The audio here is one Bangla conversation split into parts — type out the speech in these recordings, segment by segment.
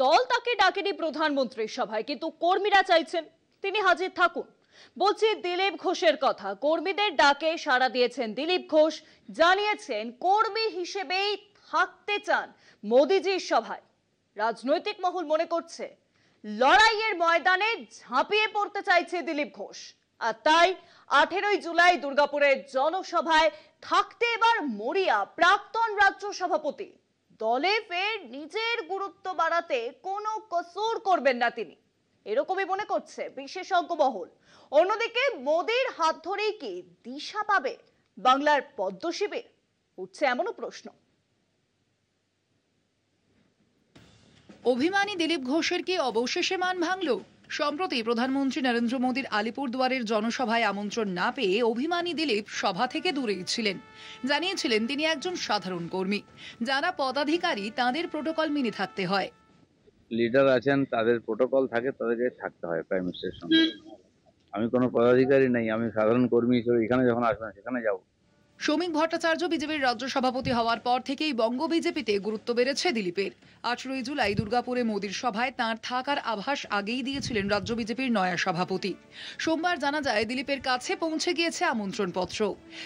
দল তাকে ডাকেনি প্রধানমন্ত্রীর সভায়, কিন্তু কর্মীরা চাইছেন তিনি হাজির থাকুন। বলছি দিলীপ ঘোষের কথা। কর্মীদের ডাকে সাড়া দিয়েছেন দিলীপ ঘোষ, জানিয়েছেন কর্মী হিসেবেই থাকতে চান মোদিজির সভায়। রাজনৈতিক মহল মনে করছে লড়াইয়ের ময়দানে ঝাঁপিয়ে পড়তে চাইছে দিলীপ ঘোষ, আর তাই 18 জুলাই দুর্গাপুরের জনসভায় থাকতে এবার মরিয়া প্রাক্তন রাজ্য সভাপতি। দলে ফের নিজের গুরুত্ব বাড়াতে কোনো কসুর করবেন না তিনি, এরকমই মনে করছে বিশেষজ্ঞ মহল। অন্যদিকে মোদির হাত ধরেই কি দিশা পাবে বাংলার পদ্ম শিবির, উঠছে এমনও প্রশ্ন। অভিমানী দিলীপ ঘোষের কি অবশেষে মান ভাঙল? সম্প্রতি প্রধানমন্ত্রী নরেন্দ্র মোদীর আলিপুরদুয়ারের জনসভায় আমন্ত্রণ না পেয়ে অভিমানী দিলীপ সভা থেকে দূরেই ছিলেন। জানিয়েছিলেন তিনি একজন সাধারণ কর্মী, যারা পদাধিকারী তাদের প্রোটোকল মেনে থাকতে হয়। লিডার আছেন, তাদের প্রোটোকল থাকে, তাদেরকে থাকতে হয় প্রাইম মিনিস্টারের সঙ্গে। আমি কোনো পদাধিকারী নাই, আমি সাধারণ কর্মী হিসেবে এখানে যখন আসবেন সেখানে যাব। শ্রমিক ভট্টাচার্য বিজেপির রাজ্য সভাপতি হওয়ার পর থেকেই বঙ্গ বিজেপিতে গুরুত্ব বেড়েছে দিলীপের। 18 জুলাই দুর্গাপুরে মোদির সভায় তাঁর থাকার আভাস আগেই দিয়েছিলেন রাজ্য বিজেপির নয়া সভাপতি। সোমবার জানা যায় দিলীপের কাছে পৌঁছে গিয়েছে আমন্ত্রণপত্র,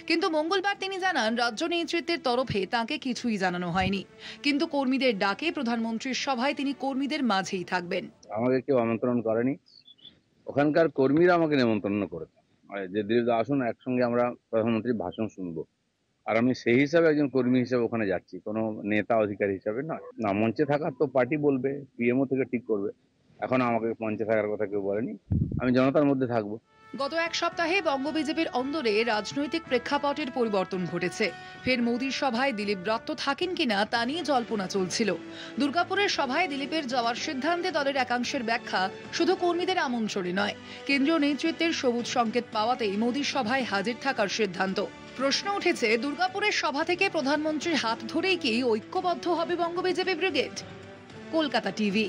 কিন্তু মঙ্গলবার তিনি জানান রাজ্য নেতৃত্বের তরফে তাঁকে কিছুই জানানো হয়নি। কিন্তু কর্মীদের ডাকে প্রধানমন্ত্রীর সভায় তিনি কর্মীদের মাঝেই থাকবেন। আমাকে কেউ আমন্ত্রণ করেনি, ওখানকার কর্মীরা আমাকে নিমন্ত্রণ করেছে যে দিলীপ আসুন, একসঙ্গে আমরা প্রধানমন্ত্রীর ভাষণ শুনবো। আর আমি সেই হিসাবে একজন কর্মী হিসাবে ওখানে যাচ্ছি, কোনো নেতা অধিকারী হিসাবে নয়। না, মঞ্চে থাকার তো পার্টি বলবে, পিএমও থেকে ঠিক করবে। এখন আমাকে মঞ্চে থাকার কথা কেউ বলেনি, আমি জনতার মধ্যে থাকবো। গত এক সপ্তাহে বঙ্গ বিজেপির অন্দরে রাজনৈতিক প্রেক্ষাপটের পরিবর্তন ঘটেছে। ফের মোদির সভায় দিলীপ ব্রত থাকেন কিনা তা নিয়ে জল্পনা চলছিল। দুর্গাপুরের সভায় দিলীপের যাওয়ার সিদ্ধান্তে দলের একাংশের ব্যাখ্যা শুধু কর্মীদের আমন্ত্রণে নয়, কেন্দ্রীয় নেতৃত্বের সবুজ সংকেত পাওয়াতেই মোদির সভায় হাজির থাকার সিদ্ধান্ত। প্রশ্ন উঠেছে, দুর্গাপুরের সভা থেকে প্রধানমন্ত্রীর হাত ধরেই কি ঐক্যবদ্ধ হবে বঙ্গ বিজেপি ব্রিগেড? কলকাতা টিভি।